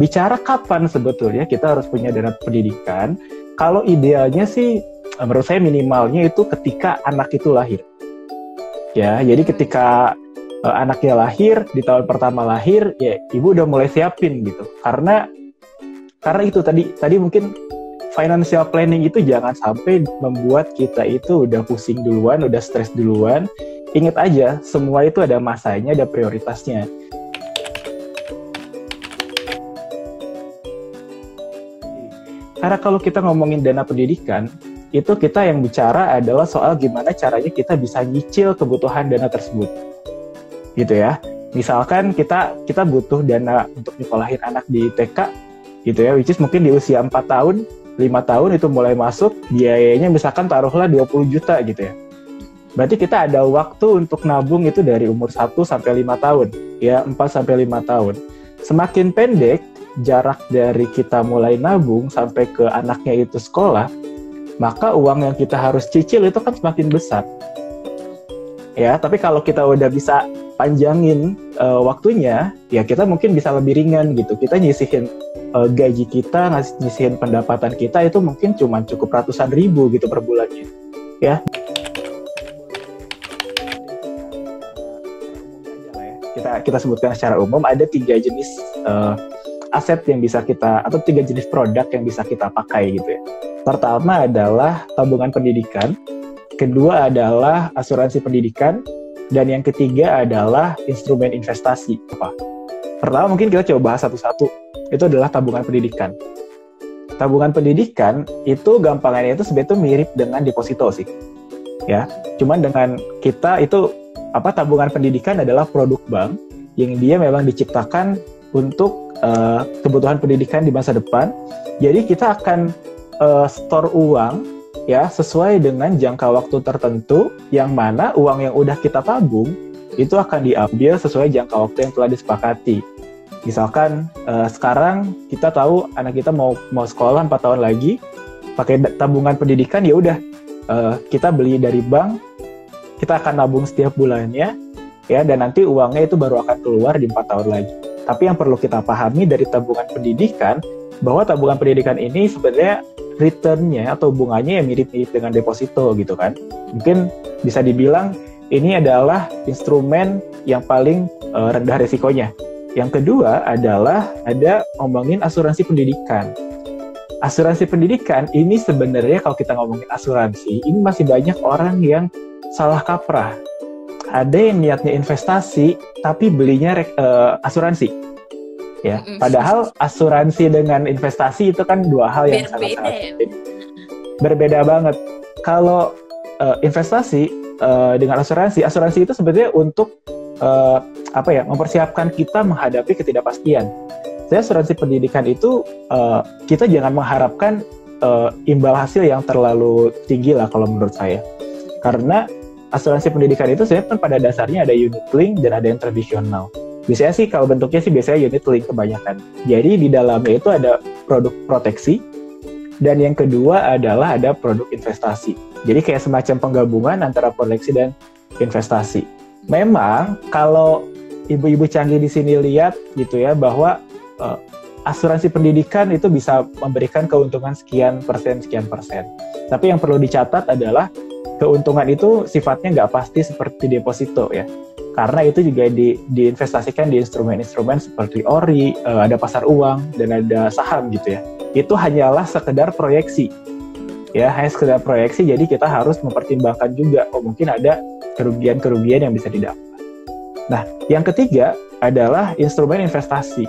bicara kapan sebetulnya kita harus punya dana pendidikan, kalau idealnya sih menurut saya minimalnya itu ketika anak itu lahir. Ya, jadi ketika anaknya lahir, di tahun pertama lahir, ya ibu udah mulai siapin gitu. Karena itu tadi mungkin financial planning itu jangan sampai membuat kita itu udah pusing duluan, udah stres duluan. Ingat aja, semua itu ada masanya, ada prioritasnya. Karena kalau kita ngomongin dana pendidikan, itu kita yang bicara adalah soal gimana caranya kita bisa nyicil kebutuhan dana tersebut. Gitu ya. Misalkan kita butuh dana untuk nyekolahin anak di TK, gitu ya, which is mungkin di usia 4 tahun, 5 tahun itu mulai masuk, biayanya misalkan taruhlah 20 juta gitu ya. Berarti kita ada waktu untuk nabung itu dari umur 1 sampai 5 tahun, ya 4 sampai 5 tahun. Semakin pendek jarak dari kita mulai nabung sampai ke anaknya itu sekolah, maka uang yang kita harus cicil itu kan semakin besar. Ya, tapi kalau kita udah bisa panjangin waktunya, ya kita mungkin bisa lebih ringan gitu. Kita nyisihin gaji kita, nyisihin pendapatan kita itu mungkin cuma cukup ratusan ribu gitu per bulannya. Ya. Kita sebutkan secara umum ada 3 jenis aset yang bisa kita, atau 3 jenis produk yang bisa kita pakai gitu ya. Pertama adalah tabungan pendidikan, kedua adalah asuransi pendidikan, dan yang ketiga adalah instrumen investasi. Pertama mungkin kita coba bahas satu-satu. Itu adalah tabungan pendidikan. Tabungan pendidikan itu gampangannya itu sebetulnya mirip dengan deposito sih. Ya, cuman dengan kita itu tabungan pendidikan adalah produk bank yang dia memang diciptakan untuk kebutuhan pendidikan di masa depan. Jadi kita akan store uang ya sesuai dengan jangka waktu tertentu, yang mana uang yang udah kita tabung itu akan diambil sesuai jangka waktu yang telah disepakati. Misalkan sekarang kita tahu anak kita mau sekolah 4 tahun lagi, pakai tabungan pendidikan, ya udah kita beli dari bank, kita akan nabung setiap bulannya ya, dan nanti uangnya itu baru akan keluar di 4 tahun lagi. Tapi yang perlu kita pahami dari tabungan pendidikan, bahwa tabungan pendidikan ini sebenarnya return-nya atau bunganya yang mirip-mirip dengan deposito gitu kan. Mungkin bisa dibilang ini adalah instrumen yang paling rendah risikonya. Yang kedua adalah ada ngomongin asuransi pendidikan. Asuransi pendidikan ini sebenarnya kalau kita ngomongin asuransi, ini masih banyak orang yang salah kaprah. Ada yang niatnya investasi tapi belinya asuransi. Ya, padahal asuransi dengan investasi itu kan dua hal yang sangat-sangat berbeda banget. Kalau investasi dengan asuransi itu sebenarnya untuk mempersiapkan kita menghadapi ketidakpastian. Jadi asuransi pendidikan itu kita jangan mengharapkan imbal hasil yang terlalu tinggi lah kalau menurut saya. Karena asuransi pendidikan itu sebenarnya kan pada dasarnya ada unit link dan ada yang tradisional. Biasanya sih kalau bentuknya sih biasanya unit link kebanyakan. Jadi di dalamnya itu ada produk proteksi, dan yang kedua adalah ada produk investasi. Jadi kayak semacam penggabungan antara proteksi dan investasi. Memang kalau ibu-ibu canggih di sini lihat gitu ya, bahwa asuransi pendidikan itu bisa memberikan keuntungan sekian persen. Tapi yang perlu dicatat adalah keuntungan itu sifatnya nggak pasti seperti deposito ya. Karena itu juga diinvestasikan di instrumen-instrumen seperti ORI, ada pasar uang, dan ada saham gitu ya. Itu hanyalah sekedar proyeksi. Ya, hanya sekedar proyeksi, jadi kita harus mempertimbangkan juga, mungkin ada kerugian-kerugian yang bisa didapat. Nah, yang ketiga adalah instrumen investasi.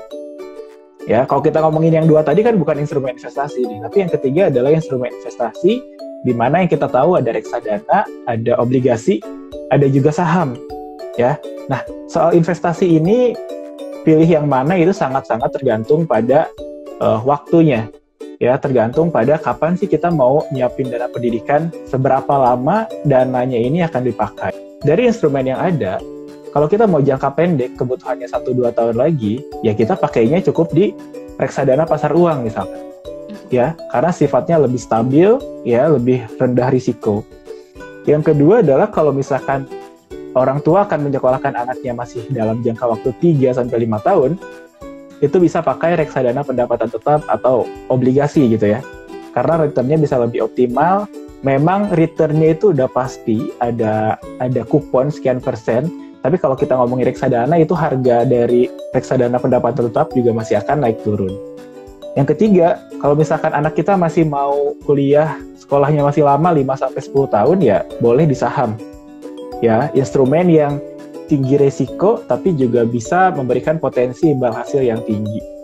Ya, kalau kita ngomongin yang dua tadi kan bukan instrumen investasi nih, tapi yang ketiga adalah instrumen investasi, di mana yang kita tahu ada reksadana, ada obligasi, ada juga saham. Ya, nah soal investasi ini pilih yang mana itu sangat-sangat tergantung pada waktunya, ya tergantung pada kapan sih kita mau nyiapin dana pendidikan, seberapa lama dananya ini akan dipakai. Dari instrumen yang ada, kalau kita mau jangka pendek kebutuhannya 1-2 tahun lagi, ya kita pakainya cukup di reksadana pasar uang misalkan, ya karena sifatnya lebih stabil, ya lebih rendah risiko. Yang kedua adalah kalau misalkan orang tua akan menyekolahkan anaknya masih dalam jangka waktu 3-5 tahun, itu bisa pakai reksadana pendapatan tetap atau obligasi gitu ya. Karena returnnya bisa lebih optimal. Memang returnnya itu udah pasti ada kupon sekian persen. Tapi kalau kita ngomongin reksadana, itu harga dari reksadana pendapatan tetap juga masih akan naik turun. Yang ketiga, kalau misalkan anak kita masih mau kuliah, sekolahnya masih lama 5-10 tahun, ya boleh di saham. Ya, instrumen yang tinggi resiko tapi juga bisa memberikan potensi imbal hasil yang tinggi.